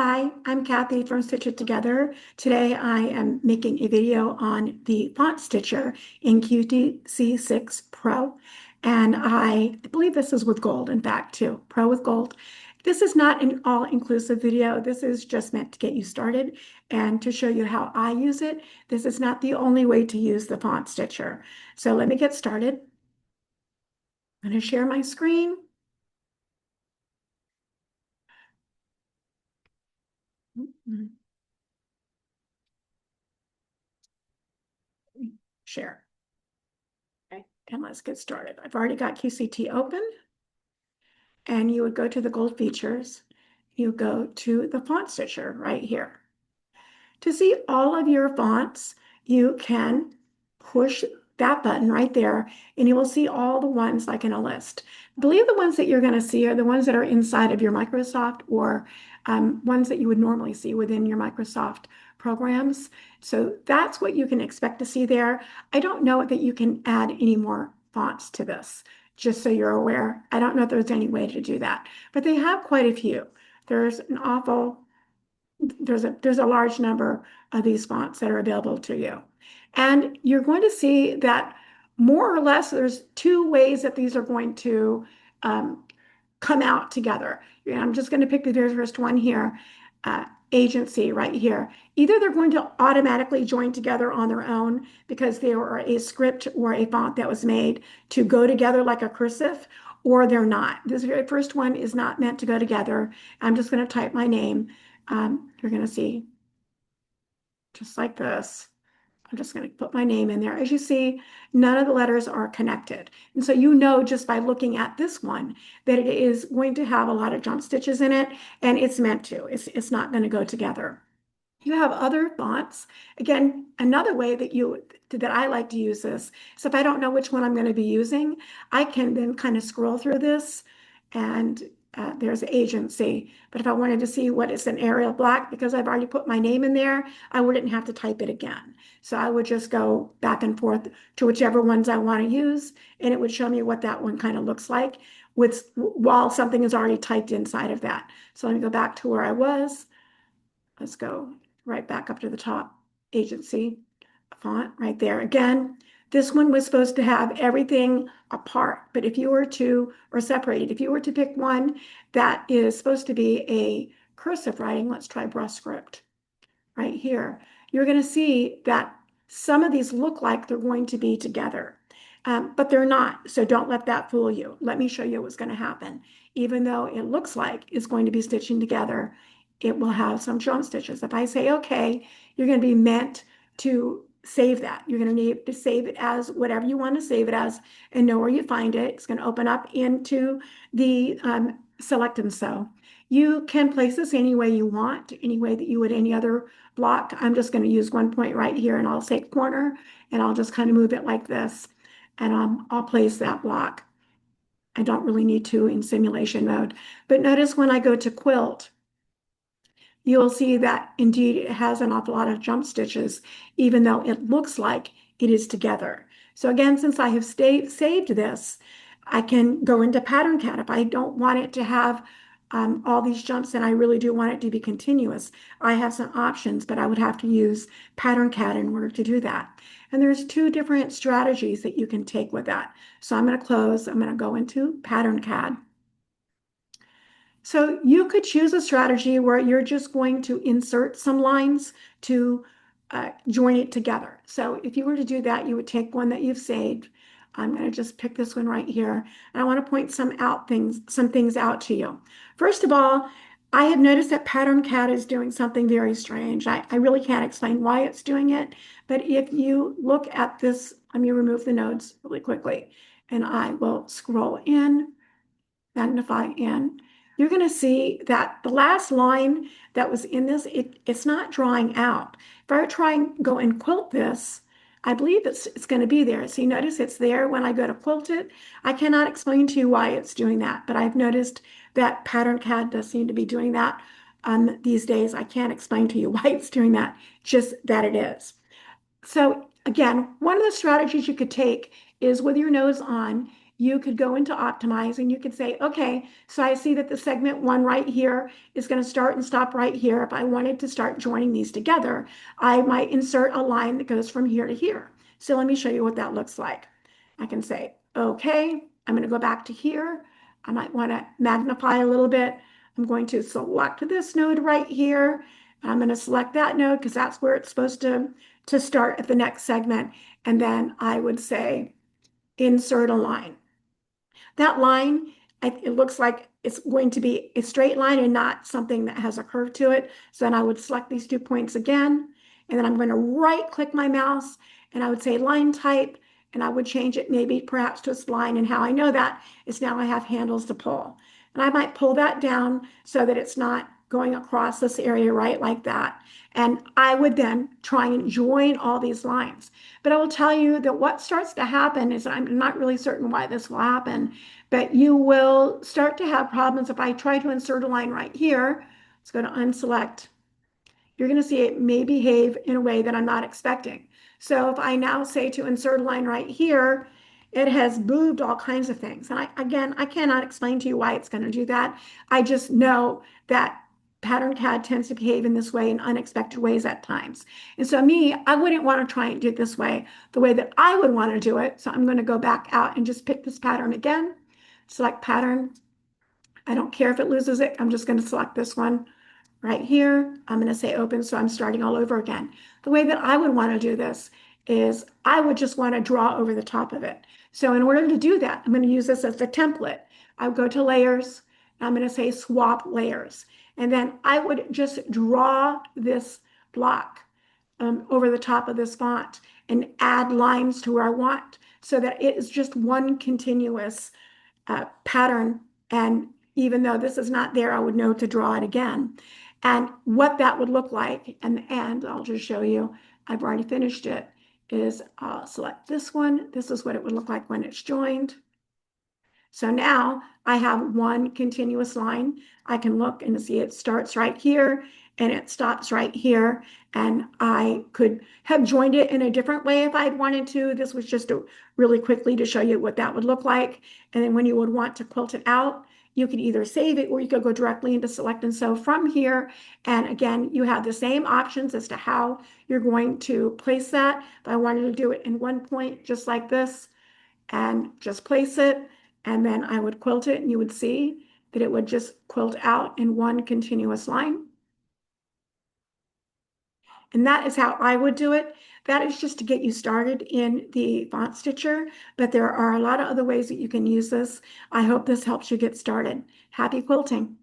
Hi, I'm Kathy from Stitch It Together. Today I am making a video on the font stitcher in QTC 6 Pro. And I believe this is with gold, in fact, too. Pro with gold. This is not an all-inclusive video. This is just meant to get you started and to show you how I use it. This is not the only way to use the font stitcher. So let me get started. I'm going to share my screen. Share. Okay, and let's get started. I've already got QCT open, and you would go to the gold features. You go to the font stitcher right here. To see all of your fonts, you can push that button right there, and you will see all the ones like in a list. I believe the ones that you're going to see are the ones that are inside of your Microsoft or ones that you would normally see within your Microsoft programs. So that's what you can expect to see there. I don't know that you can add any more fonts to this, just so you're aware. I don't know if there's any way to do that, but they have quite a few. There's an awful there's a large number of these fonts that are available to you. And you're going to see that more or less there's two ways that these are going to come out together. And I'm just going to pick the very first one here, agency right here. Either they're going to automatically join together on their own because they are a script or a font that was made to go together like a cursive, or they're not. This very first one is not meant to go together. I'm just going to type my name. You're going to see just like this. I'm just going to put my name in there. As you see, none of the letters are connected. And so you know just by looking at this one that it is going to have a lot of jump stitches in it, and it's meant to. It's not going to go together. You have other fonts. Again, another way that I like to use this is if I don't know which one I'm going to be using, I can then kind of scroll through this and there's agency. But if I wanted to see what is an Arial black, because I've already put my name in there, I wouldn't have to type it again. So I would just go back and forth to whichever ones I want to use, and it would show me what that one kind of looks like while something is already typed inside of that. So let me go back to where I was. Let's go right back up to the top, agency font right there. Again, this one was supposed to have everything apart, but if you were to, or separated, if you were to pick one that is supposed to be a cursive writing, let's try brush script right here, you're going to see that some of these look like they're going to be together, but they're not. So don't let that fool you. Let me show you what's going to happen. Even though it looks like it's going to be stitching together, it will have some jump stitches. If I say okay, you're going to be meant to save that. You're going to need to save it as whatever you want to save it as and know where you find it. It's going to open up into the select and sew. You can place this any way you want, any way that you would any other block. I'm just going to use one point right here, and I'll say corner, and I'll just kind of move it like this, and I'll place that block. I don't really need to in simulation mode. But notice when I go to quilt, you'll see that indeed it has an awful lot of jump stitches, even though it looks like it is together. So again, since I have saved this, I can go into pattern cat. If I don't want it to have all these jumps and I really do want it to be continuous, I have some options, but I would have to use pattern cat in order to do that. And there's two different strategies that you can take with that. So I'm going to close, I'm going to go into pattern cat. So you could choose a strategy where you're just going to insert some lines to join it together. So if you were to do that, you would take one that you've saved. I'm going to just pick this one right here. And I want to point some things out to you. First of all, I have noticed that Pattern Cat is doing something very strange. I really can't explain why it's doing it, but if you look at this, let me remove the nodes really quickly, and I will scroll in, magnify in. You're going to see that the last line that was in this, it's not drawing out. If I try and go and quilt this, I believe it's going to be there. See, notice it's there when I go to quilt it. I cannot explain to you why it's doing that, but I've noticed that Pattern CAD does seem to be doing that these days. I can't explain to you why it's doing that, just that it is. So again, one of the strategies you could take is with your nose on you could go into optimize and you could say, okay, so I see that the segment one right here is going to start and stop right here. If I wanted to start joining these together, I might insert a line that goes from here to here. So let me show you what that looks like. I can say, okay, I'm going to go back to here. I might want to magnify a little bit. I'm going to select this node right here. I'm going to select that node because that's where it's supposed to start at the next segment. And then I would say, insert a line. That line, it looks like it's going to be a straight line and not something that has a curve to it. So then I would select these 2 points again, and then I'm going to right click my mouse and I would say line type, and I would change it maybe perhaps to a spline. And how I know that is now I have handles to pull. And I might pull that down so that it's not going across this area right like that. And I would then try and join all these lines. But I will tell you that what starts to happen is, I'm not really certain why this will happen, but you will start to have problems if I try to insert a line right here. Let's go to unselect. You're going to see it may behave in a way that I'm not expecting. So if I now say to insert a line right here, it has moved all kinds of things. And I cannot explain to you why it's going to do that. I just know that pattern CAD tends to behave in this way in unexpected ways at times. And so I wouldn't want to try and do it this way, the way that I would want to do it. So I'm going to go back out and just pick this pattern again, select pattern. I don't care if it loses it. I'm just going to select this one right here. I'm going to say open, so I'm starting all over again. The way that I would want to do this is I would just want to draw over the top of it. So in order to do that, I'm going to use this as the template. I would go to layers, and I'm going to say swap layers. And then I would just draw this block over the top of this font and add lines to where I want so that it is just one continuous pattern. And even though this is not there, I would know to draw it again. And what that would look like, and I'll just show you, I've already finished it, is I'll select this one. This is what it would look like when it's joined. So now I have one continuous line. I can look and see it starts right here and it stops right here. And I could have joined it in a different way if I'd wanted to. This was just really quickly to show you what that would look like. And then when you would want to quilt it out, you could either save it or you could go directly into select and sew from here. And again, you have the same options as to how you're going to place that. If I wanted to do it in one point, just like this, and just place it, and then I would quilt it, and you would see that it would just quilt out in one continuous line. And that is how I would do it. That is just to get you started in the font stitcher, but there are a lot of other ways that you can use this. I hope this helps you get started. Happy quilting.